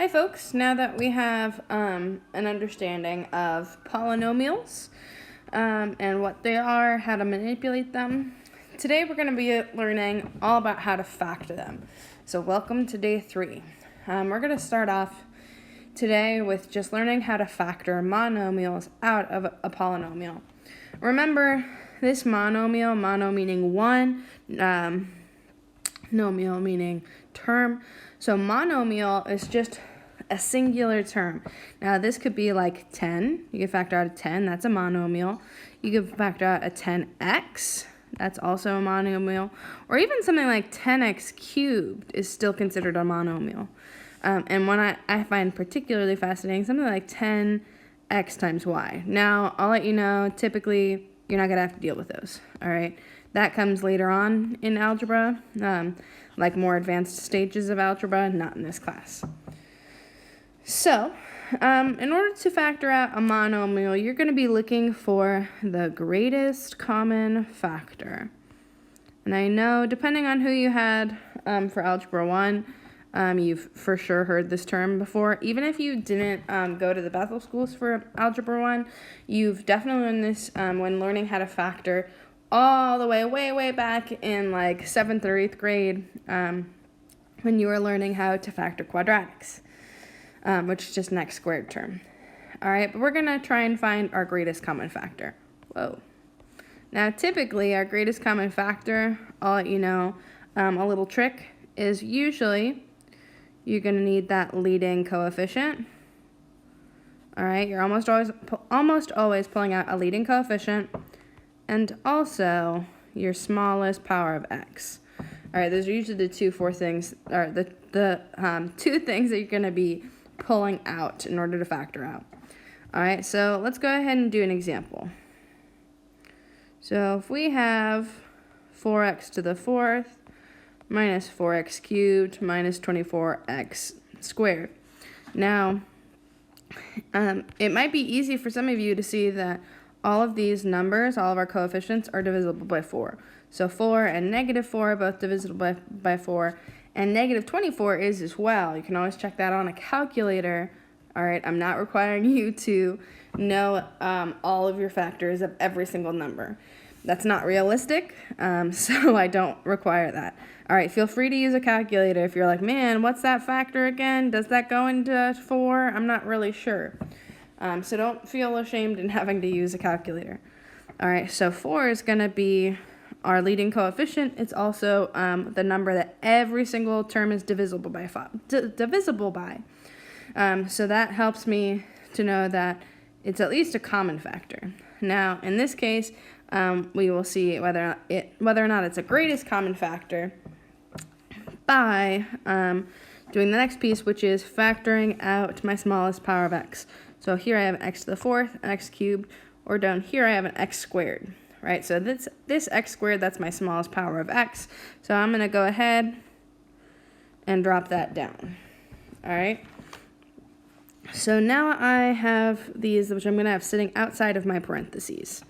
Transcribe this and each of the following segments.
Hi folks, now that we have an understanding of polynomials and what they are, how to manipulate them, today we're going to be learning all about how to factor them. So welcome to day 3. We're going to start off today with just learning how to factor monomials out of a polynomial. Remember this monomial, mono meaning one, nomial meaning term. So monomial is just a singular term. Now this could be like 10. You can factor out a 10. That's a monomial. You can factor out a 10x. That's also a monomial. Or even something like 10x cubed is still considered a monomial. And one I find particularly fascinating, something like 10x times y. Now, I'll let you know, typically, you're not going to have to deal with those, all right? That comes later on in algebra, like more advanced stages of algebra, not in this class. So, in order to factor out a monomial, you're going to be looking for the greatest common factor. And I know, depending on who you had for Algebra 1, you've for sure heard this term before. Even if you didn't go to the Bethel schools for Algebra 1, you've definitely learned this when learning how to factor all the way back in like 7th or 8th grade when you were learning how to factor quadratics, which is just an x squared term. All right, but we're going to try and find our greatest common factor. Whoa. Now, typically, our greatest common factor, I'll let you know, a little trick, is usually you're going to need that leading coefficient. All right, you're almost always pulling out a leading coefficient, and also your smallest power of x. All right, those are usually the two things that you're going to be pulling out in order to factor out. All right, so let's go ahead and do an example. So if we have 4x to the 4th minus 4x cubed minus 24x squared. Now, it might be easy for some of you to see that all of these numbers, all of our coefficients, are divisible by 4. So 4 and negative 4 are both divisible by 4, and negative 24 is as well. You can always check that on a calculator. All right, I'm not requiring you to know all of your factors of every single number. That's not realistic, so I don't require that. All right, feel free to use a calculator if you're like, man, what's that factor again? Does that go into 4? I'm not really sure. So don't feel ashamed in having to use a calculator. All right, so 4 is going to be our leading coefficient. It's also the number that every single term is divisible by. So that helps me to know that it's at least a common factor. Now, in this case, we will see whether or not it's a greatest common factor by doing the next piece, which is factoring out my smallest power of x. So here I have x to the 4th, an x cubed, or down here I have an x squared, right? So this x squared, that's my smallest power of x. So I'm going to go ahead and drop that down, all right? So now I have these, which I'm going to have sitting outside of my parentheses.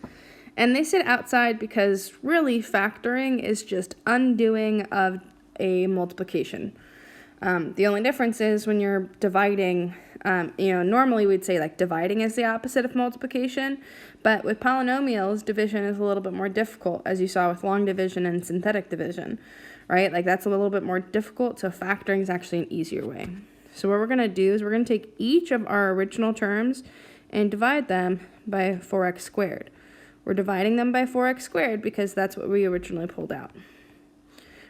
And they sit outside because really factoring is just undoing of a multiplication. The only difference is when you're dividing, normally we'd say like dividing is the opposite of multiplication, but with polynomials, division is a little bit more difficult, as you saw with long division and synthetic division, right? Like that's a little bit more difficult, so factoring is actually an easier way. So what we're going to do is we're going to take each of our original terms and divide them by 4x squared. We're dividing them by 4x squared because that's what we originally pulled out.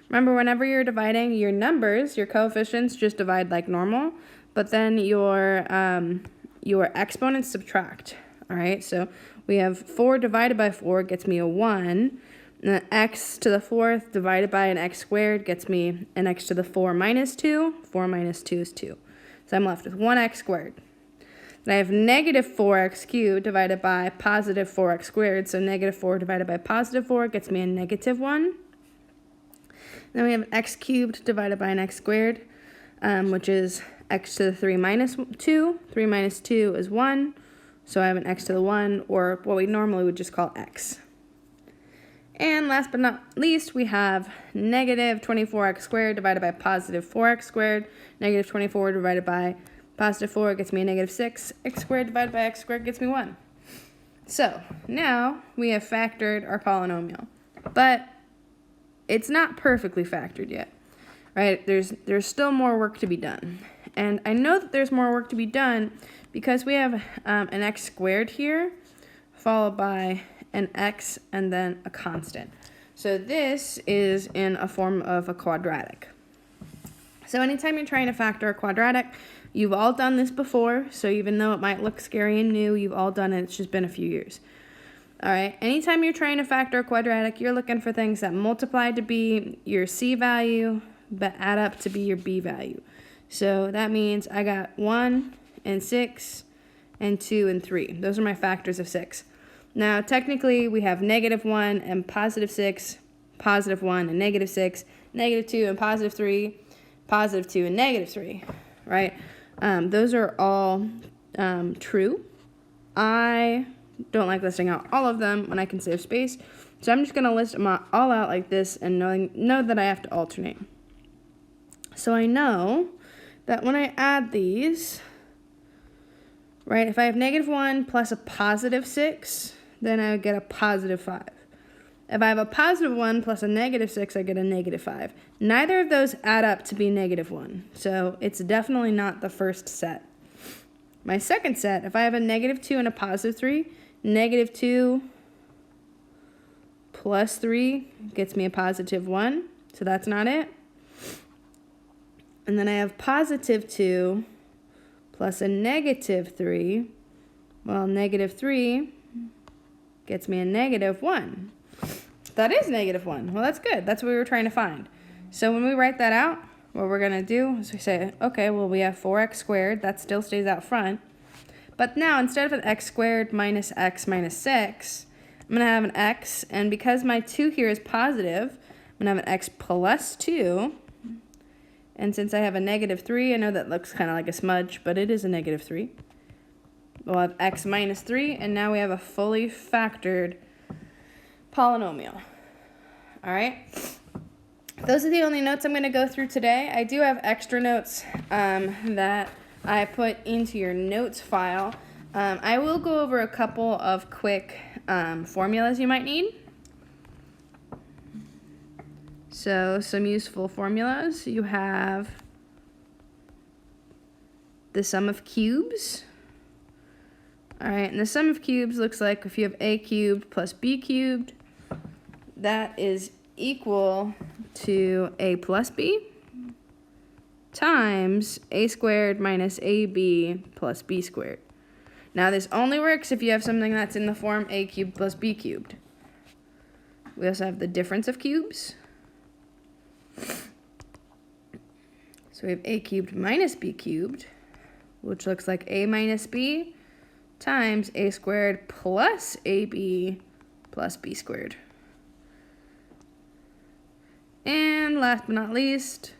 Remember, whenever you're dividing your numbers, your coefficients just divide like normal, but then your exponents subtract, all right? So we have 4 divided by 4 gets me a 1, and then x to the 4th divided by an x squared gets me an x to the 4 minus 2. 4 minus 2 is 2. So I'm left with 1x squared. Then I have negative 4x cubed divided by positive 4x squared. So negative 4 divided by positive 4 gets me a negative 1. Then we have x cubed divided by an x squared, which is x to the 3 minus 2. 3 minus 2 is 1. So I have an x to the 1, or what we normally would just call x. And last but not least, we have negative 24x squared divided by positive 4x squared. Negative 24 divided by positive 4 gets me a negative 6. X squared divided by x squared gets me 1. So now we have factored our polynomial, but it's not perfectly factored yet, right? There's still more work to be done. And I know that there's more work to be done because we have an x squared here, followed by an x and then a constant. So this is in a form of a quadratic. So anytime you're trying to factor a quadratic, you've all done this before, so even though it might look scary and new, you've all done it, it's just been a few years. All right, anytime you're trying to factor a quadratic, you're looking for things that multiply to be your c value, but add up to be your b value. So that means I got 1 and 6 and 2 and 3. Those are my factors of 6. Now, technically, we have negative 1 and positive 6, positive 1 and negative 6, negative 2 and positive 3, positive 2 and negative 3, right? Those are all true. I don't like listing out all of them when I can save space, so I'm just going to list them all out like this and know that I have to alternate. So I know that when I add these, right, if I have negative 1 plus a positive 6, then I would get a positive 5. If I have a positive 1 plus a negative 6, I get a negative 5. Neither of those add up to be negative 1, so it's definitely not the first set. My second set, if I have a negative 2 and a positive 3, negative 2 plus 3 gets me a positive 1, so that's not it. And then I have positive 2 plus a negative 3. Well, negative 3 gets me a negative 1. That is negative 1. Well, that's good. That's what we were trying to find. So when we write that out, what we're going to do is we say, okay, well, we have 4x squared. That still stays out front. But now, instead of an x squared minus x minus 6, I'm going to have an x. And because my 2 here is positive, I'm going to have an x plus 2. And since I have a negative 3, I know that looks kind of like a smudge, but it is a negative 3. We'll have x minus 3, and now we have a fully factored polynomial. All right? Those are the only notes I'm going to go through today. I do have extra notes that I put into your notes file. I will go over a couple of quick formulas you might need. So some useful formulas. You have the sum of cubes. All right, and the sum of cubes looks like if you have a cubed plus b cubed, that is equal to a plus b times a squared minus ab plus b squared. Now this only works if you have something that's in the form a cubed plus b cubed. We also have the difference of cubes. So we have a cubed minus b cubed, which looks like a minus b times a squared plus ab plus b squared. And last but not least,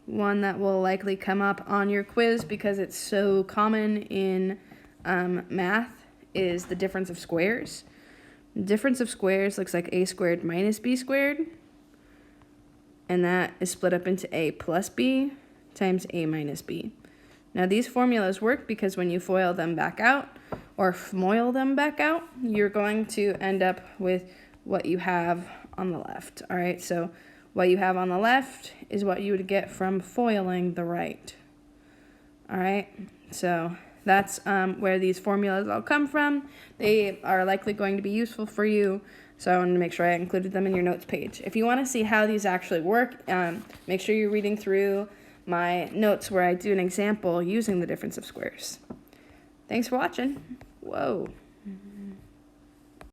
one that will likely come up on your quiz because it's so common in math is the difference of squares. The difference of squares looks like a squared minus b squared, and that is split up into a plus b times a minus b. Now these formulas work because when you FOIL them back out, or FMOIL them back out, you're going to end up with what you have on the left. All right, so what you have on the left is what you would get from FOILing the right. All right, so that's where these formulas all come from. They are likely going to be useful for you, so I wanted to make sure I included them in your notes page. If you want to see how these actually work, make sure you're reading through my notes where I do an example using the difference of squares. Thanks for watching. Whoa.